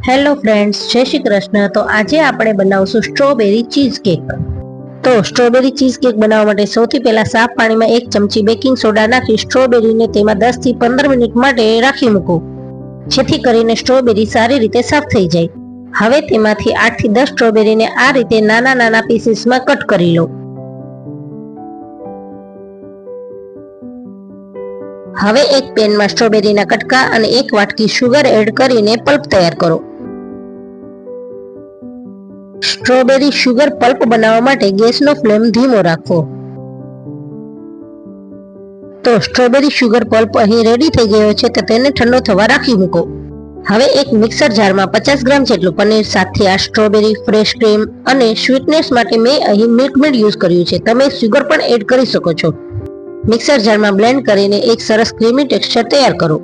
Hello friends, જય શ્રી કૃષ્ણ। તો આજે આપણે બનાવશું સ્ટ્રોબેરી ચીઝ કેક। તો સ્ટ્રોબેરી ચીઝ કેક બનાવવા માટે સૌથી પહેલા સાફ પાણીમાં 1 ચમચી બેકિંગ સોડા નાખી સ્ટ્રોબેરીને તેમાં 10 થી 15 મિનિટ માટે રાખી મૂકો, જેથી કરીને સ્ટ્રોબેરી સારી રીતે સાફ થઈ જાય। હવે તેમાંથી 8 થી 10 સ્ટ્રોબેરીને આ રીતે નાના નાના પીસીસમાં કટ કરી લો। હવે એક પેનમાં સ્ટ્રોબેરીના કટકા અને 1 વાટકી સુગર એડ કરીને પલ્પ તૈયાર કરો। સ્ટ્રોબેરી સુગર પલ્પ બનાવવા માટે ગેસનો ફ્લેમ ધીમો રાખો। તો સ્ટ્રોબેરી સુગર પલ્પ અહીં રેડી થઈ ગયો છે, તો તેને ઠંડો થવા રાખી મૂકો। હવે એક મિક્સર જારમાં 50 ગ્રામ જેટલું પનીર, 7 થી 8 સ્ટ્રોબેરી, ફ્રેશ ક્રીમ અને સ્વીટનેસ માટે મેં અહીં મિલ્ક મેડ યુઝ કર્યું છે, તમે સુગર પણ એડ કરી શકો છો। મિક્સર જારમાં બ્લેન્ડ કરીને એક સરસ ક્રીમી ટેક્સચર તૈયાર કરો।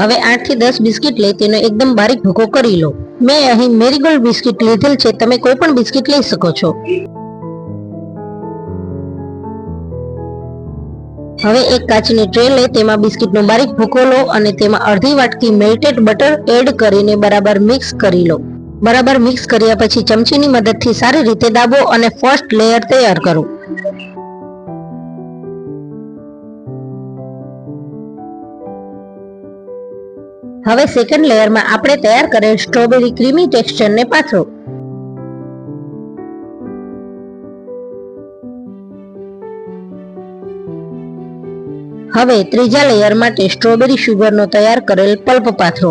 હવે 8 થી 10 બિસ્કિટ લઈ તેનો એકદમ બારીક ભૂકો કરી લો। મેં અહીં મેરીગોલ્ડ બિસ્કિટ લીધેલ છે, તમે કોઈ પણ બિસ્કિટ લઈ શકો છો। હવે એક કાચની ટ્રે લઈ તેમાં બિસ્કિટનો બારીક ભૂકો લો અને તેમાં અડધી વાટકી મેલ્ટેડ બટર એડ કરીને બરાબર મિક્સ કરી લો। બરાબર મિક્સ કર્યા પછી ચમચીની મદદથી સારી રીતે દાબો અને ફર્સ્ટ લેયર તૈયાર કરો। હવે સેકન્ડ લેયરમાં આપણે તૈયાર કરેલ સ્ટ્રોબેરી ક્રીમી ટેક્સચરને પાથરો। હવે ત્રીજા લેયર માટે સ્ટ્રોબેરી સુગરનો તૈયાર કરેલ પલ્પ પાથરો।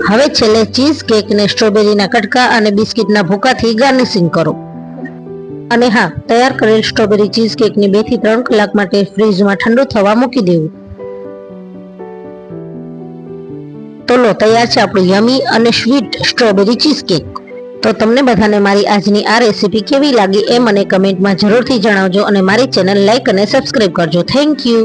હવે છેલ્લે ચીઝ કેકને સ્ટ્રોબેરીના કટકા અને બિસ્કિટના ભૂકાથી ગાર્નિશિંગ કરો। અને હા, તૈયાર કરેલ સ્ટ્રોબેરી ચીઝ કેકને 2 થી 3 કલાક માટે ફ્રીજમાં ઠંડુ થવા મૂકી દેવું। તો લો, તૈયાર છે આપણું યમી અને સ્વીટ સ્ટ્રોબેરી ચીઝ કેક। તો તમને બધાને મારી આજની આ રેસીપી કેવી લાગી એ મને કમેન્ટમાં જરૂરથી જણાવજો અને મારી ચેનલ લાઈક અને સબસ્ક્રાઈબ કરજો। Thank you.